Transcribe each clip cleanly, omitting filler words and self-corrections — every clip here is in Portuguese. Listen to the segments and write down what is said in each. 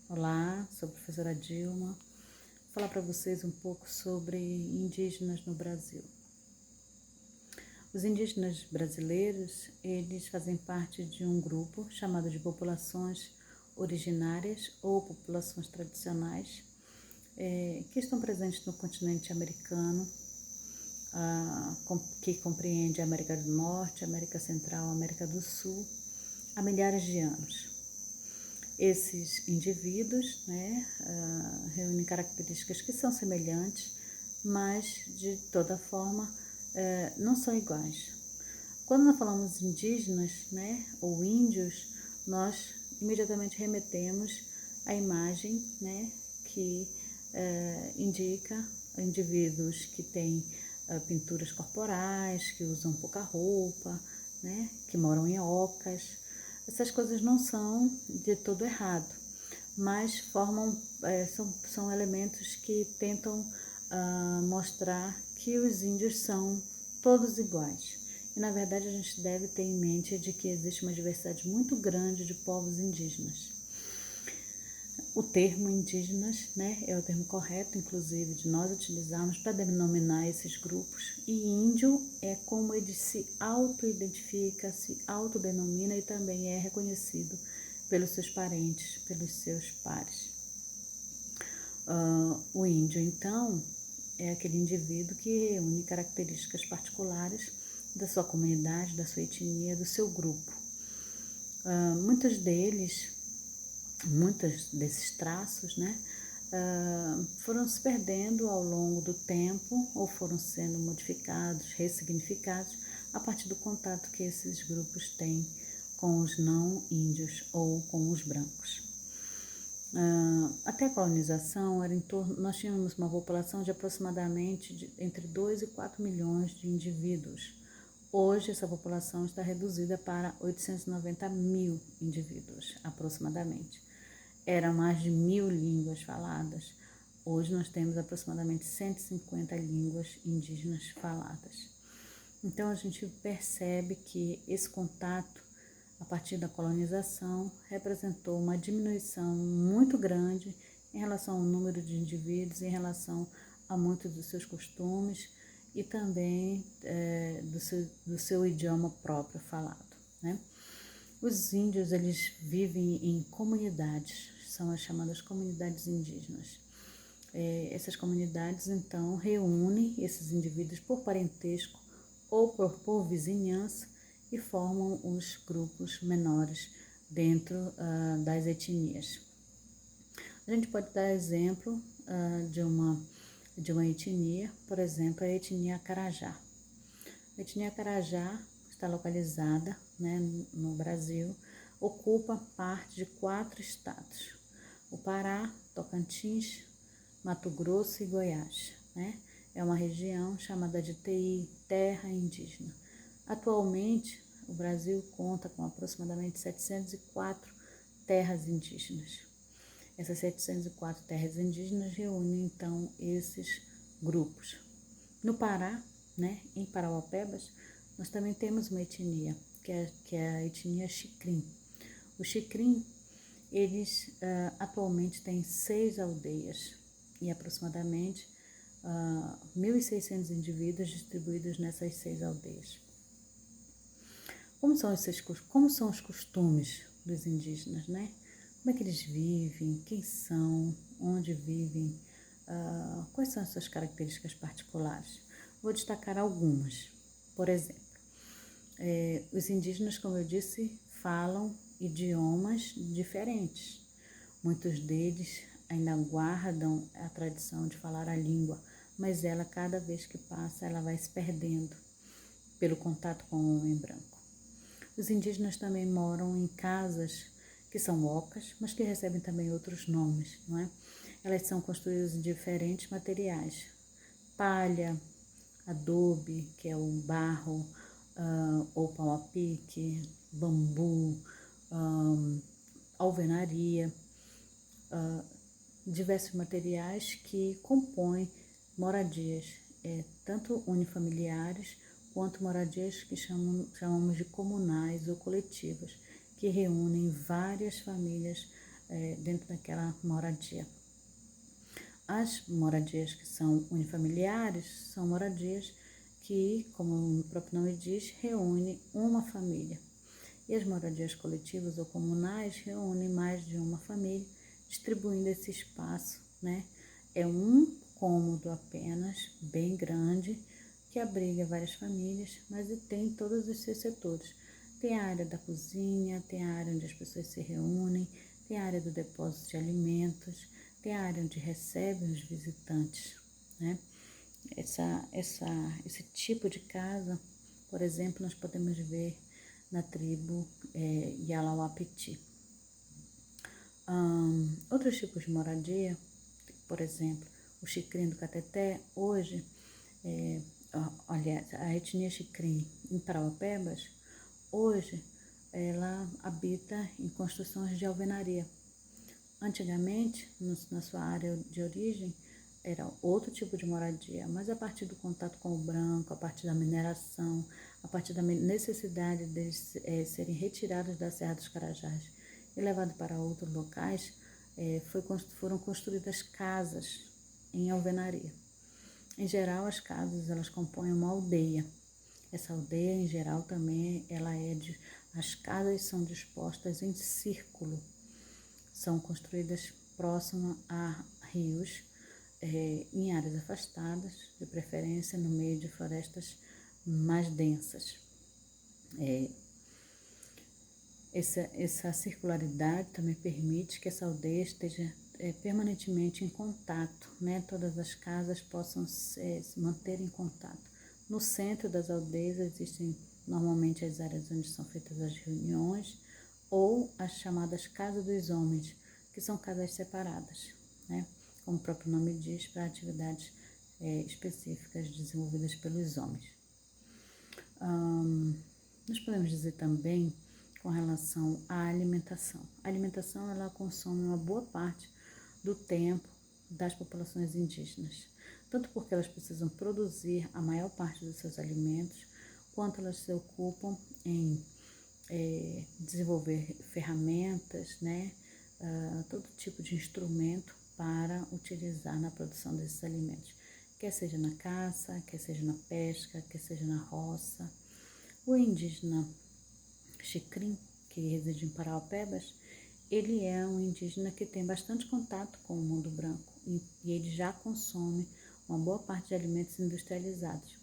Olá, sou a professora Dilma. Vou falar para vocês um pouco sobre indígenas no Brasil. Os indígenas brasileiros, eles fazem parte de um grupo chamado de populações originárias ou populações tradicionais, que estão presentes no continente americano, que compreende a América do Norte, América Central, América do Sul, há milhares de anos. Esses indivíduos, reúnem características que são semelhantes, mas de toda forma não são iguais. Quando nós falamos indígenas, ou índios, nós imediatamente remetemos à imagem, que indica indivíduos que têm pinturas corporais, que usam pouca roupa, que moram em ocas. Essas coisas não são de todo errado, mas são elementos que tentam mostrar que os índios são todos iguais. E, na verdade, a gente deve ter em mente de que existe uma diversidade muito grande de povos indígenas. O termo indígenas, é o termo correto, inclusive, de nós utilizarmos para denominar esses grupos. E índio é como ele se auto-identifica, se autodenomina e também é reconhecido pelos seus parentes, pelos seus pares. O índio, então, é aquele indivíduo que reúne características particulares da sua comunidade, da sua etnia, do seu grupo. Muitos desses traços, foram se perdendo ao longo do tempo ou foram sendo modificados, ressignificados a partir do contato que esses grupos têm com os não índios ou com os brancos. Até a colonização, nós tínhamos uma população de aproximadamente entre 2 e 4 milhões de indivíduos. Hoje, essa população está reduzida para 890 mil indivíduos, aproximadamente. Eram mais de 1.000 línguas faladas. Hoje, nós temos aproximadamente 150 línguas indígenas faladas. Então, a gente percebe que esse contato, a partir da colonização, representou uma diminuição muito grande em relação ao número de indivíduos, em relação a muitos dos seus costumes e também do seu idioma próprio falado. Os índios, eles vivem em comunidades, são as chamadas comunidades indígenas. Essas comunidades, então, reúnem esses indivíduos por parentesco ou por vizinhança e formam os grupos menores dentro das etnias. A gente pode dar exemplo de uma etnia, por exemplo, a etnia Acarajá. A etnia Acarajá está localizada no Brasil, ocupa parte de 4 estados: o Pará, Tocantins, Mato Grosso e Goiás. É uma região chamada de TI, Terra Indígena. Atualmente, o Brasil conta com aproximadamente 704 terras indígenas. Essas 704 terras indígenas reúnem, então, esses grupos. No Pará, em Parauapebas, nós também temos uma etnia, que é a etnia Xicrim. Os Xicrim, eles atualmente têm 6 aldeias e aproximadamente 1.600 indivíduos distribuídos nessas 6 aldeias. Como são os costumes dos indígenas, Como é que eles vivem, quem são, onde vivem, quais são as suas características particulares? Vou destacar algumas. Por exemplo, os indígenas, como eu disse, falam idiomas diferentes. Muitos deles ainda guardam a tradição de falar a língua, mas ela, cada vez que passa, ela vai se perdendo pelo contato com o homem branco. Os indígenas também moram em casas que são ocas, mas que recebem também outros nomes, Elas são construídas de diferentes materiais: palha, adobe, que é o barro, ou pau a pique, bambu, alvenaria, diversos materiais que compõem moradias, tanto unifamiliares quanto moradias que chamamos de comunais ou coletivas, que reúnem várias famílias dentro daquela moradia. As moradias que são unifamiliares são moradias que, como o próprio nome diz, reúne uma família. E as moradias coletivas ou comunais reúnem mais de uma família, distribuindo esse espaço, né? É um cômodo apenas, bem grande, que abriga várias famílias, mas tem todos os seus setores. Tem a área da cozinha, tem a área onde as pessoas se reúnem, tem a área do depósito de alimentos, tem a área onde recebem os visitantes, né? Esse tipo de casa, por exemplo, nós podemos ver na tribo Yalawapiti. Outros tipos de moradia, por exemplo, o Xicrim do Cateté, hoje, a etnia Xicrim em Parauapebas, hoje ela habita em construções de alvenaria. Antigamente, na sua área de origem, era outro tipo de moradia, mas a partir do contato com o branco, a partir da mineração, a partir da necessidade deles serem retirados da Serra dos Carajás e levados para outros locais, foram construídas casas em alvenaria. Em geral, as casas elas compõem uma aldeia. Essa aldeia, em geral, também as casas são dispostas em círculo. São construídas próximas a rios, em áreas afastadas, de preferência no meio de florestas mais densas. Essa circularidade também permite que essa aldeia esteja permanentemente em contato, né? Todas as casas possam se manter em contato. No centro das aldeias existem normalmente as áreas onde são feitas as reuniões ou as chamadas casas dos homens, que são casas separadas, né? Como o próprio nome diz, para atividades específicas desenvolvidas pelos homens. Nós podemos dizer também com relação à alimentação. A alimentação ela consome uma boa parte do tempo das populações indígenas, tanto porque elas precisam produzir a maior parte dos seus alimentos, quanto elas se ocupam em desenvolver ferramentas, né, todo tipo de instrumento para utilizar na produção desses alimentos, quer seja na caça, quer seja na pesca, quer seja na roça. O indígena Xicrim, que reside em Parauapebas, ele é um indígena que tem bastante contato com o mundo branco e ele já consome uma boa parte de alimentos industrializados.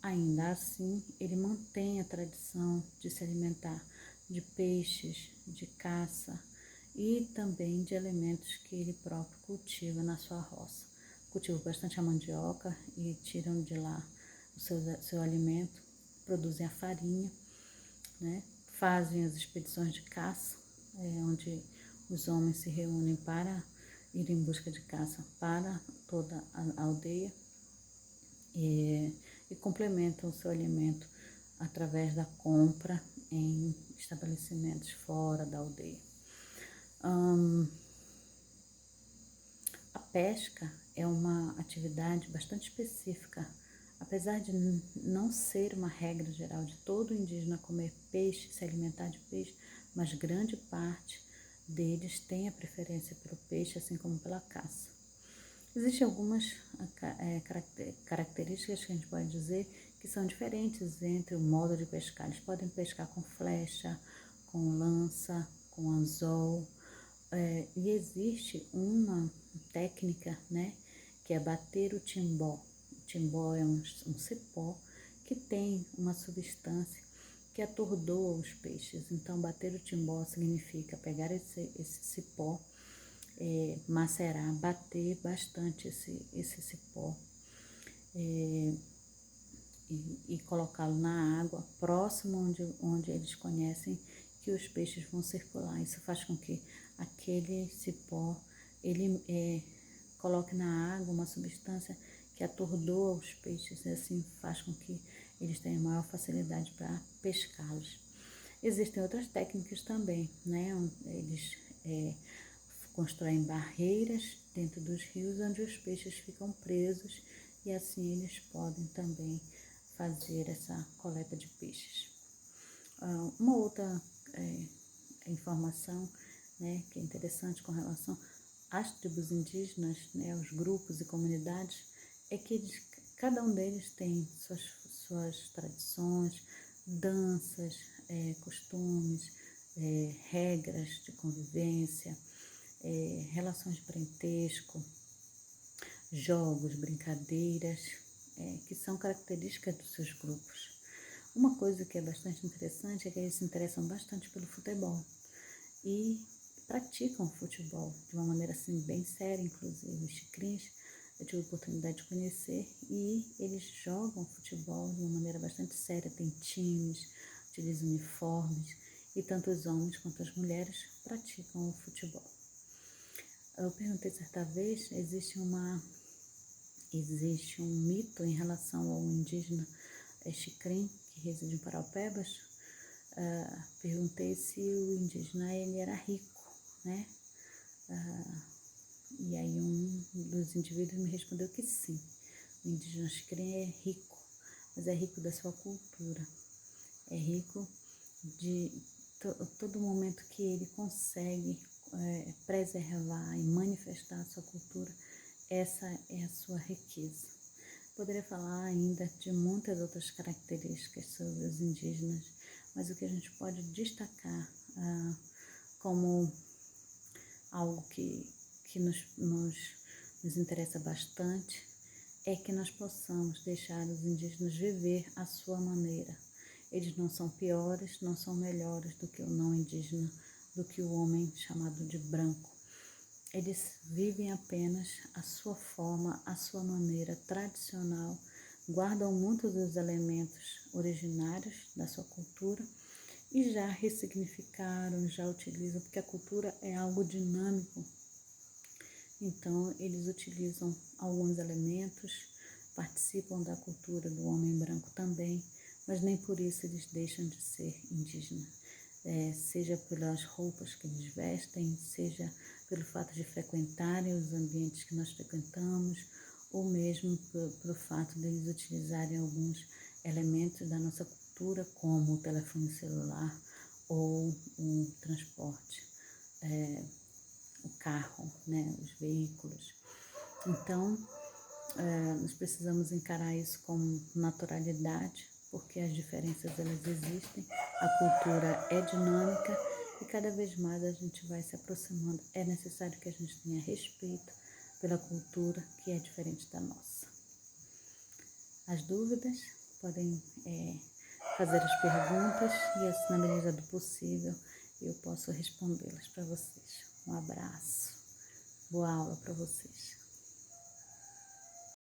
Ainda assim, ele mantém a tradição de se alimentar de peixes, de caça e também de alimentos que ele próprio cultiva na sua roça. Cultiva bastante a mandioca e tiram de lá o seu alimento, produzem a farinha, né? Fazem as expedições de caça, onde os homens se reúnem para ir em busca de caça para toda a aldeia e complementam o seu alimento através da compra em estabelecimentos fora da aldeia. A pesca é uma atividade bastante específica, apesar de não ser uma regra geral de todo indígena comer peixe, se alimentar de peixe, mas grande parte deles tem a preferência pelo peixe, assim como pela caça. Existem algumas características que a gente pode dizer que são diferentes entre o modo de pescar. Eles podem pescar com flecha, com lança, com anzol, e existe uma técnica, né, que é bater o timbó. O timbó é um cipó que tem uma substância que atordoa os peixes. Então, bater o timbó significa pegar esse cipó, macerar, bater bastante esse cipó e colocá-lo na água próximo onde eles conhecem que os peixes vão circular. Isso faz com que aquele cipó ele coloque na água uma substância que atordoa os peixes e assim faz com que eles tenham maior facilidade para pescá-los. Existem outras técnicas também, né? Eles constroem barreiras dentro dos rios onde os peixes ficam presos e assim eles podem também fazer essa coleta de peixes. Uma outra informação né, que é interessante com relação às tribos indígenas, né, os grupos e comunidades, é que cada um deles tem suas tradições, danças, costumes, regras de convivência, relações de parentesco, jogos, brincadeiras, que são características dos seus grupos. Uma coisa que é bastante interessante é que eles se interessam bastante pelo futebol e praticam futebol de uma maneira assim bem séria, inclusive os Xicrins. Eu tive a oportunidade de conhecer e eles jogam futebol de uma maneira bastante séria, tem times, utilizam uniformes e tanto os homens quanto as mulheres praticam o futebol. Eu perguntei certa vez, existe um mito em relação ao indígena Xicrim, que reside em Paraupebas. Perguntei se o indígena ele era rico, né? E aí um dos indivíduos me respondeu que sim, o indígena Xicrim é rico, mas é rico da sua cultura, é rico de todo momento que ele consegue preservar e manifestar a sua cultura. Essa é a sua riqueza. Poderia falar ainda de muitas outras características sobre os indígenas, mas o que a gente pode destacar como algo que nos interessa bastante é que nós possamos deixar os indígenas viver à sua maneira. Eles não são piores, não são melhores do que o não indígena, do que o homem chamado de branco. Eles vivem apenas a sua forma, a sua maneira tradicional, guardam muitos dos elementos originários da sua cultura e já ressignificaram, já utilizam, porque a cultura é algo dinâmico. Então, eles utilizam alguns elementos, participam da cultura do homem branco também, mas nem por isso eles deixam de ser indígenas. Seja pelas roupas que eles vestem, seja pelo fato de frequentarem os ambientes que nós frequentamos, ou mesmo pelo fato de eles utilizarem alguns elementos da nossa cultura, como o telefone celular ou o transporte, o carro, né, os veículos. Então, nós precisamos encarar isso com naturalidade, porque as diferenças elas existem, a cultura é dinâmica e cada vez mais a gente vai se aproximando. É necessário que a gente tenha respeito pela cultura que é diferente da nossa. As dúvidas podem fazer as perguntas e assim, na medida do possível, eu posso respondê-las para vocês. Um abraço, boa aula para vocês.